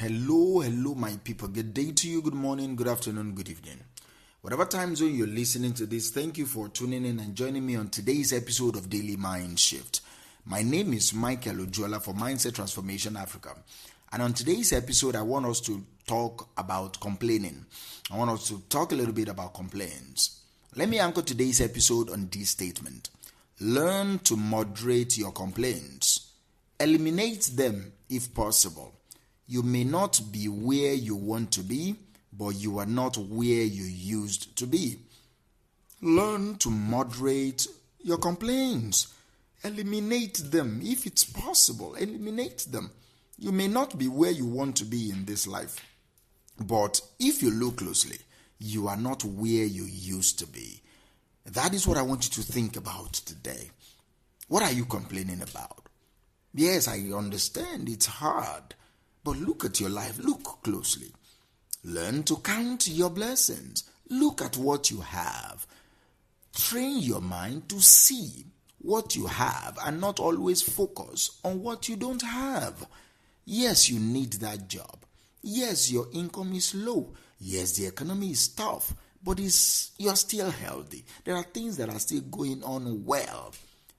Hello, my people. Good day to you, good morning, good afternoon, good evening. Whatever time zone you're listening to this, thank you for tuning in and joining me on today's episode of Daily Mind Shift. My name is Michael Ojuola for Mindset Transformation Africa. And on today's episode, I want us to talk about complaining. I want us to talk a little bit about complaints. Let me anchor today's episode on this statement. Learn to moderate your complaints. Eliminate them if possible. You may not be where you want to be, but you are not where you used to be. Learn to moderate your complaints. Eliminate them if it's possible. Eliminate them. You may not be where you want to be in this life, but if you look closely, you are not where you used to be. That is what I want you to think about today. What are you complaining about? Yes, I understand it's hard. But look at your life. Look closely. Learn to count your blessings. Look at what you have. Train your mind to see what you have and not always focus on what you don't have. Yes, you need that job. Yes, your income is low. Yes, the economy is tough, but you're still healthy. There are things that are still going on well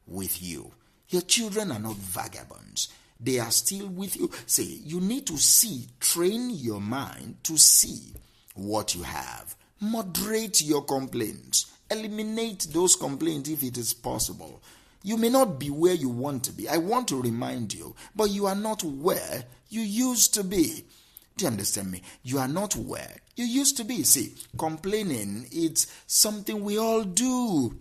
with you. Your children are not vagabonds. They are still with you. Say, you need to train your mind to see what you have. Moderate your complaints. Eliminate those complaints if it is possible. You may not be where you want to be. I want to remind you, but you are not where you used to be. Do you understand me? You are not where you used to be. See, complaining, it's something we all do.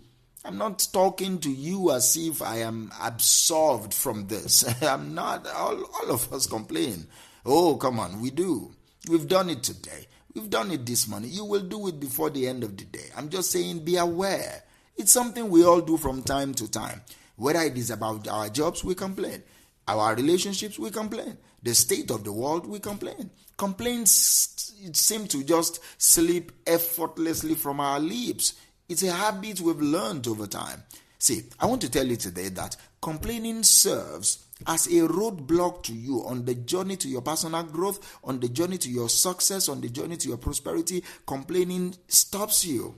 I'm not talking to you as if I am absolved from this. I'm not. All of us complain. Oh, come on, we do. We've done it today. We've done it this morning. You will do it before the end of the day. I'm just saying, be aware. It's something we all do from time to time. Whether it is about our jobs, we complain. Our relationships, we complain. The state of the world, we complain. Complaints seem to just slip effortlessly from our lips. It's a habit we've learned over time. See, I want to tell you today that complaining serves as a roadblock to you on the journey to your personal growth, on the journey to your success, on the journey to your prosperity. Complaining stops you.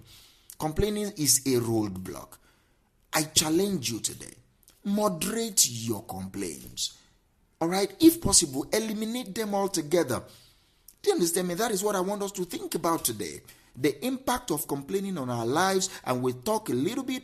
Complaining is a roadblock. I challenge you today. Moderate your complaints. All right? If possible, eliminate them altogether. Do you understand me? That is what I want us to think about today. The impact of complaining on our lives, and we'll talk a little bit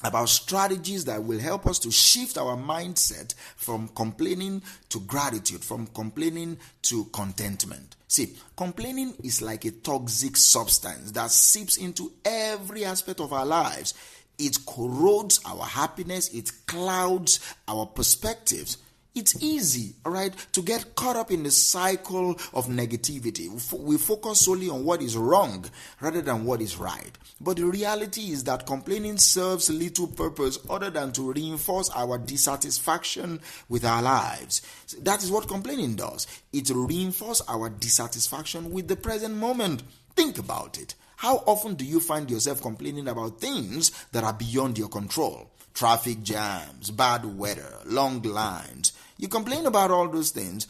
about strategies that will help us to shift our mindset from complaining to gratitude, from complaining to contentment. See, complaining is like a toxic substance that seeps into every aspect of our lives. It corrodes our happiness, it clouds our perspectives. It's easy, all right, to get caught up in the cycle of negativity. We focus solely on what is wrong rather than what is right. But the reality is that complaining serves little purpose other than to reinforce our dissatisfaction with our lives. That is what complaining does. It reinforces our dissatisfaction with the present moment. Think about it. How often do you find yourself complaining about things that are beyond your control? Traffic jams, bad weather, long lines. You complain about all those things.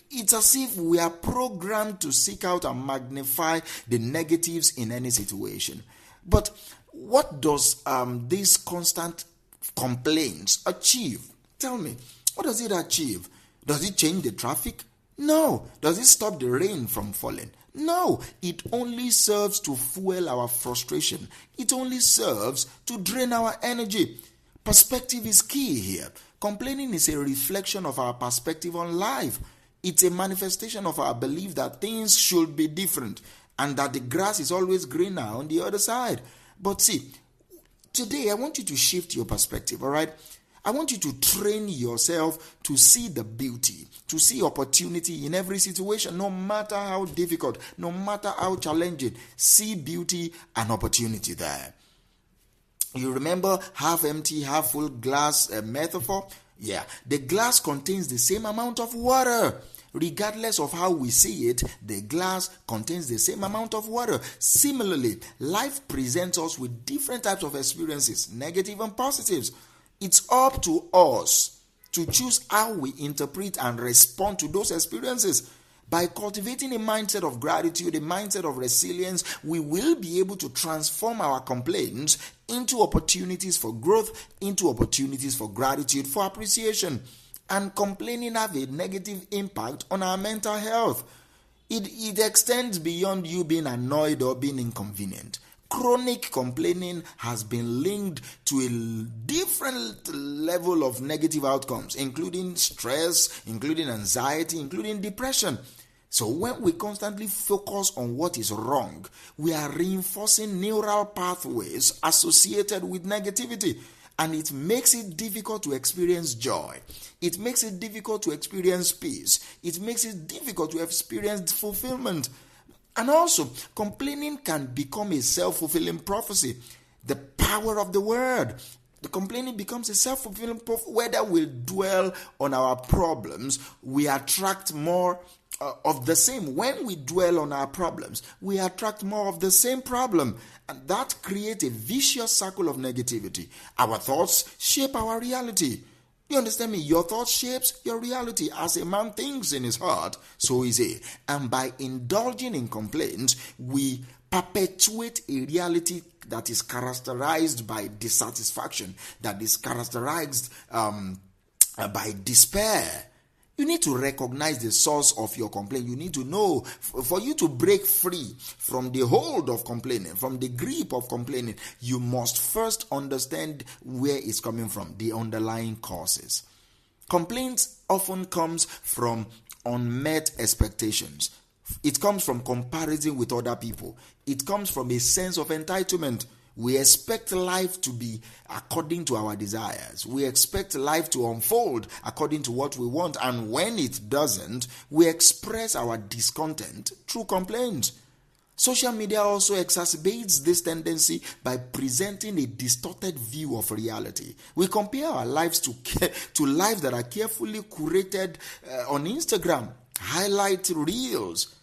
It's as if we are programmed to seek out and magnify the negatives in any situation. But what does these constant complaints achieve? Tell me, what does it achieve? Does it change the traffic? No. Does it stop the rain from falling? No. It only serves to fuel our frustration. It only serves to drain our energy. Perspective is key here. Complaining is a reflection of our perspective on life. It's a manifestation of our belief that things should be different and that the grass is always greener on the other side. But see, today I want you to shift your perspective, all right? I want you to train yourself to see the beauty, to see opportunity in every situation, no matter how difficult, no matter how challenging. See beauty and opportunity there. You remember half empty, half full glass metaphor? Yeah, the glass contains the same amount of water. Regardless of how we see it, the glass contains the same amount of water. Similarly, life presents us with different types of experiences, negative and positives. It's up to us to choose how we interpret and respond to those experiences. By cultivating a mindset of gratitude, a mindset of resilience, we will be able to transform our complaints into opportunities for growth, into opportunities for gratitude, for appreciation. And complaining have a negative impact on our mental health. It extends beyond you being annoyed or being inconvenient. Chronic complaining has been linked to a different level of negative outcomes, including stress, including anxiety, including depression. So when we constantly focus on what is wrong, we are reinforcing neural pathways associated with negativity. And it makes it difficult to experience joy. It makes it difficult to experience peace. It makes it difficult to experience fulfillment. And also, complaining can become a self-fulfilling prophecy. The power of the word. The complaining becomes a self-fulfilling prophecy. Whether we dwell on our problems, we attract more of the same. When we dwell on our problems, we attract more of the same problem. And that creates a vicious circle of negativity. Our thoughts shape our reality. You understand me? Your thought shapes your reality. As a man thinks in his heart, so is he. And by indulging in complaints, we perpetuate a reality that is characterized by dissatisfaction, that is characterized by despair. You need to recognize the source of your complaint. You need to know, for you to break free from the hold of complaining, from the grip of complaining, you must first understand where it's coming from, the underlying causes. Complaints often comes from unmet expectations. It comes from comparison with other people. It comes from a sense of entitlement. We expect life to be according to our desires. We expect life to unfold according to what we want. And when it doesn't, we express our discontent through complaints. Social media also exacerbates this tendency by presenting a distorted view of reality. We compare our lives to lives that are carefully curated on Instagram, highlight reels,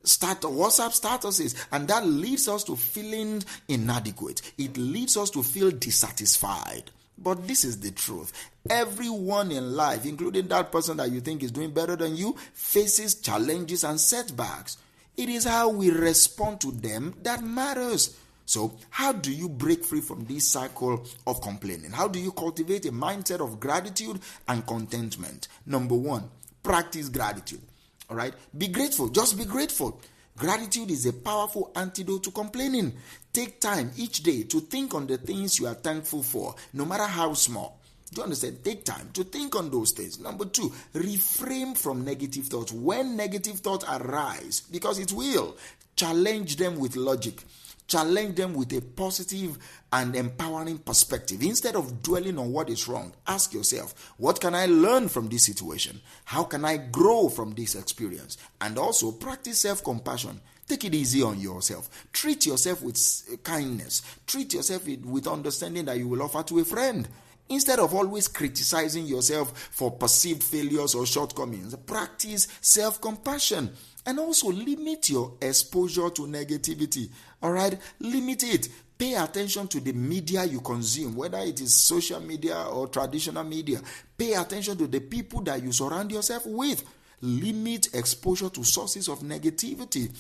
WhatsApp statuses, and that leads us to feeling inadequate. It leads us to feel dissatisfied. But this is the truth. Everyone in life, including that person that you think is doing better than you, faces challenges and setbacks. It is how we respond to them that matters. So, how do you break free from this cycle of complaining? How do you cultivate a mindset of gratitude and contentment? Number one, practice gratitude. All right, be grateful. Just be grateful. Gratitude is a powerful antidote to complaining. Take time each day to think on the things you are thankful for, no matter how small. Do you understand? Take time to think on those things. Number two, refrain from negative thoughts. When negative thoughts arise, because it will, challenge them with logic. Challenge them with a positive and empowering perspective. Instead of dwelling on what is wrong, ask yourself, what can I learn from this situation? How can I grow from this experience? And also practice self-compassion. Take it easy on yourself. Treat yourself with kindness. Treat yourself with understanding that you will offer to a friend. Instead of always criticizing yourself for perceived failures or shortcomings, practice self-compassion. And also limit your exposure to negativity. All right? Limit it. Pay attention to the media you consume, whether it is social media or traditional media. Pay attention to the people that you surround yourself with. Limit exposure to sources of negativity.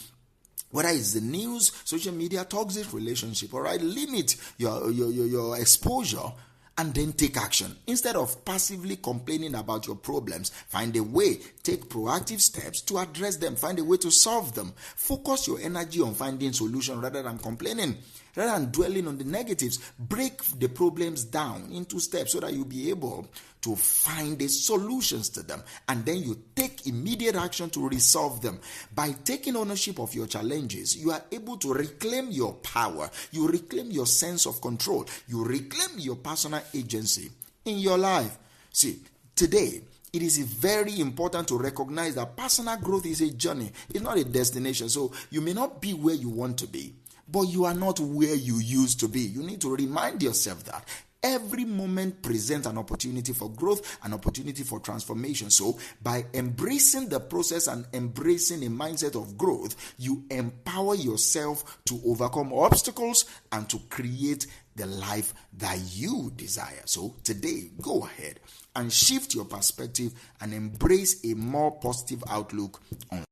Whether it's the news, social media, toxic relationship. All right? Limit your exposure. And then take action. Instead of passively complaining about your problems, find a way, take proactive steps to address them, find a way to solve them. Focus your energy on finding solutions rather than complaining, rather than dwelling on the negatives. Break the problems down into steps so that you'll be able to find the solutions to them. And then you take immediate action to resolve them. By taking ownership of your challenges, you are able to reclaim your power. You reclaim your sense of control. You reclaim your personal agency in your life. See, today, it is very important to recognize that personal growth is a journey. It's not a destination. So you may not be where you want to be, but you are not where you used to be. You need to remind yourself that every moment presents an opportunity for growth, an opportunity for transformation. So by embracing the process and embracing a mindset of growth, you empower yourself to overcome obstacles and to create the life that you desire. So today, go ahead and shift your perspective and embrace a more positive outlook on